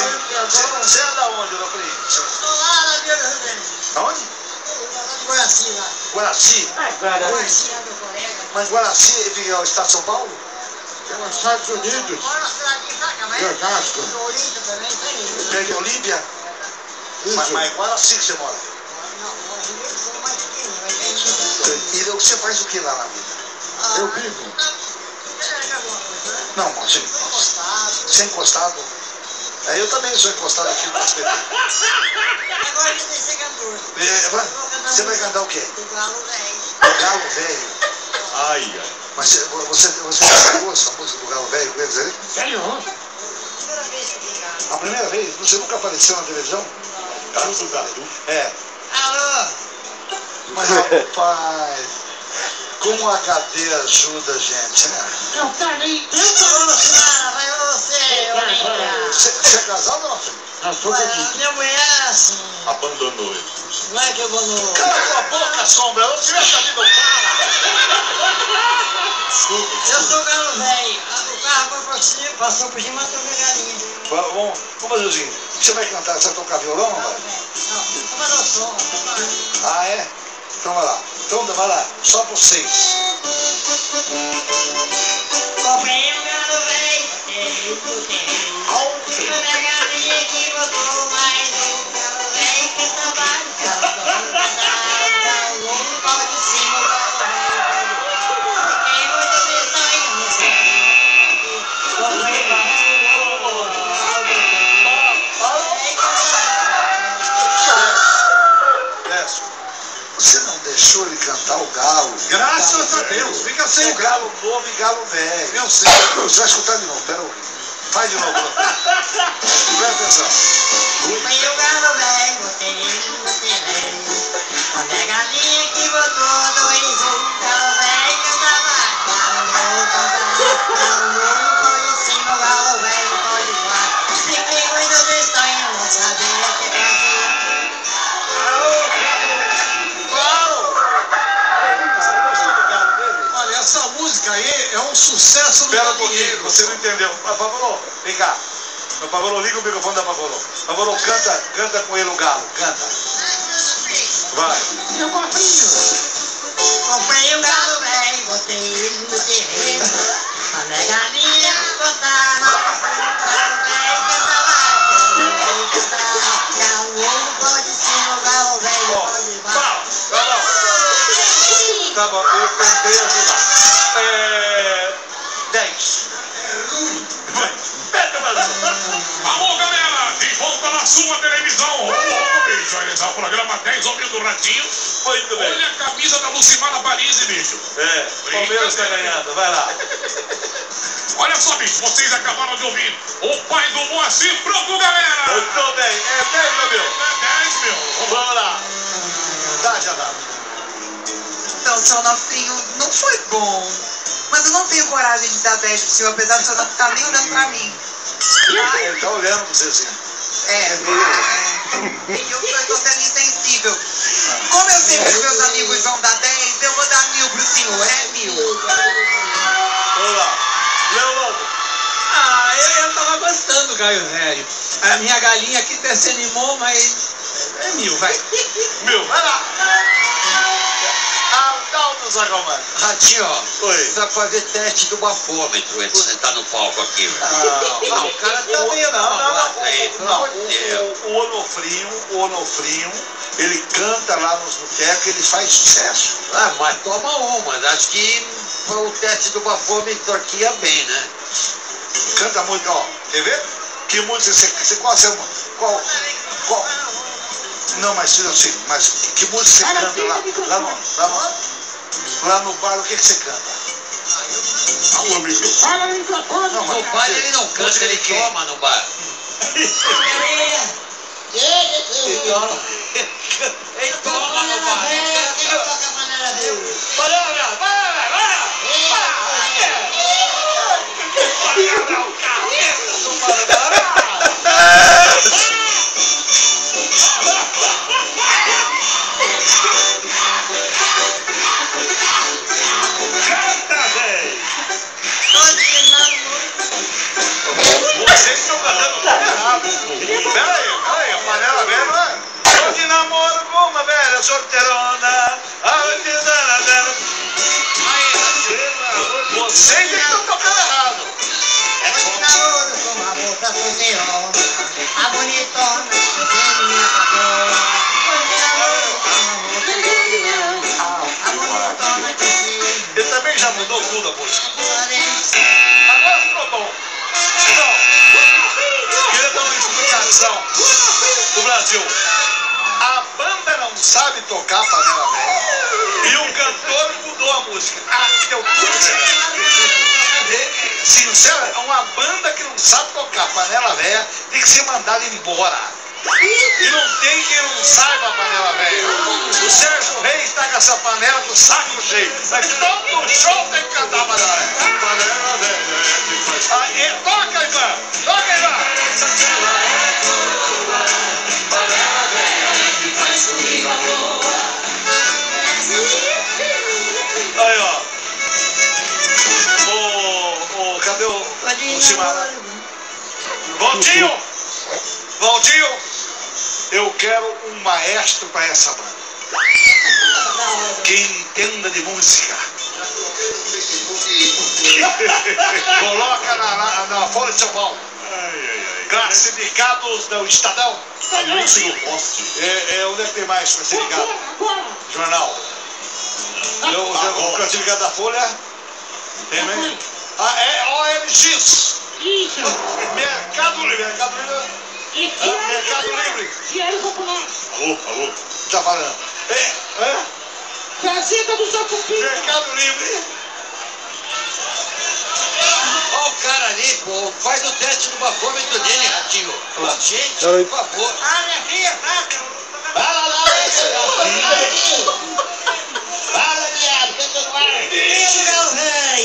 Você é da onde, Onofrinho? Estou lá na Vila do Rio Grande. Aonde? Guaraci lá. Guaraci? Guaraci é meu colega. Mas Guaraci fica o estado de São Paulo? É nos Estados Unidos. Mora na cidadinha pra cá, mas Que casco. no Olímpia também, isso aí. Perto de Olímpia? Isso. Mas é Guaraci que você mora? Não, no Rio eu sou mais pequeno, mas tem E você faz o que lá na vida? Eu vivo. Não, assim, você é encostado? É, eu também sou encostado aqui no SBT. Agora a gente tem que ser cantor. Você vai cantar o quê? Do Galo Velho. O Galo Velho. Ai, ai. Mas você já gravou essa música do Galo Velho com eles aí? Sério? Primeira vez que eu ligava. A primeira vez? Você nunca apareceu na televisão? Caso Gado. É. Alô? Mas, rapaz, como o HD ajuda a gente, né? Eu também. Ô, Clara, vai você, ô Você é casado ou não, filho? Eu sou daqui. minha mulher, assim, Abandonou ele. não é que eu vou no... Cala tua boca, Sombra! Eu tivesse sabido o cara! Desculpa, Eu desculpa. sou o Galo Velho. O carro foi por cima, passou por cima, matou minha galinha. Vamos fazer o seguinte: você vai cantar, você vai tocar violão, Galo vai? Velho. Não, toma no som. Ah, é? Então vai lá. Então vai lá, só vocês. Comprei um Galo Velho, botei no terreno. Minha galinha que botou mais um Galo Velho que trabalha. Galo louco, pau de cima, o Galo Velho. Fiquei muito tristonho, não sei. Comprei Décio, você não deixou ele cantar o galo. Graças a Deus, fica sem Tem o galo. galo novo e galo velho. Eu sei. Você vai escutar de novo, pera aí. Faz de novo. Presta atenção. Comprei o Galo Velho, botei ele no terreno. A minha galinha que botou dois, Galo Velho cantava. Galo louco, cantava. Galo louco, pau de cima, o Galo Velho, pau de baixo. Fiquei muito tristonho, não sabia o que fazer. Olha, essa música aí é um sucesso no Espera um pouquinho, galinheiro. você não entendeu. Pavolô, vem cá. Pavolô, liga o microfone da Pavolô. Pavolô, canta com ele o galo, canta. Vai. Meu cofrinho. Comprei um Galo Velho, botei ele no terreno. A minha galinha botava. Galo Velho cantava. Galo Velho cantava. Galo louco, pau de cima, o Galo Velho, pau de baixo. Tá bom, eu tentei ajudar. 10. Alô, galera! De volta na sua televisão! Bicho, vai levar o programa 10 Homens do Ratinho. Muito bem. Olha a camisa da Lucimara Paris, bicho. É, o Palmeiras tá ganhando, vai lá. Olha só, bicho, vocês acabaram de ouvir o pai do Moacir. Pronto, galera! Muito bem, é 10, meu Deus. É 10 mil. Vamos lá. Dá, já dá. Então, seu Onofrinho, não foi bom. Mas eu não tenho coragem de dar 10 pro senhor, apesar do senhor não ficar nem olhando pra mim. Ele tá olhando pra você assim. Eu tô sendo insensível. Como eu sei que os meus amigos vão dar 10, eu vou dar 1000 pro senhor. É 1000. Vamos lá. Léo Lobo. Ah, eu tava gostando, Caio Velho. A minha galinha aqui até se animou, mas é 1000, vai. Vai lá. Arnaldo Zacomani. Ratinho, ó, Oi. precisa fazer teste do bafômetro antes de sentar no palco aqui. Não, o cara tá meio aí, pelo amor de Deus. O Onofrinho, ele canta lá nos botecos, ele faz sucesso. Ah, mas toma uma, acho que o teste do bafômetro aqui ia bem, né? Canta muito, ó. Quer ver? Que música você qual? Não, mas assim, mas que música você canta lá no bar, o que você canta? Alô, amigo. Fala no microfone. Não, No bar ele não canta, ele toma no bar. Ele toma no bar. Quem toca a panela velha? Canta, velho! Tô ensinando muito. Vocês estão cantando. solteirona, a bonitona, que minha patroa. A bonitona que Ele também já mudou tudo a música. se Agora ficou bom. Então, queria dar uma explicação do Brasil. A banda não sabe tocar panela velha e o cantor mudou a música. Ah, deu tudo certo. Sincero, é uma banda que não sabe tocar panela velha tem que ser mandada embora. E não tem quem não saiba a panela velha. O Sérgio Reis está com essa panela do saco cheio. Mas todo show tem que cantar a panela velha. Panela velha. Ah, toca, Ivan! Toca, Ivan! Aí, ó. Cadê o Cimara? Valtinho! Valtinho! Eu quero um maestro para essa banda. Quem entenda de música. Coloca na Folha de São Paulo. Classificados do Estadão. Anúncio no poste. Onde é que tem mais classificado? Agora. Jornal. O classificado da Folha. Tem mesmo? Ah, é OLX. Isso. Mercado Livre. Mercado Livre. Mercado Livre. Diário Popular. Alô? Tá falando. Gazeta do Sapupim. Mercado Livre. Olha o cara ali, pô. Faz o teste do bafômetro dele, Ratinho. Gente, por favor. alegria, Fala lá, Fala, viado, que eu tô no ar. Meu velho,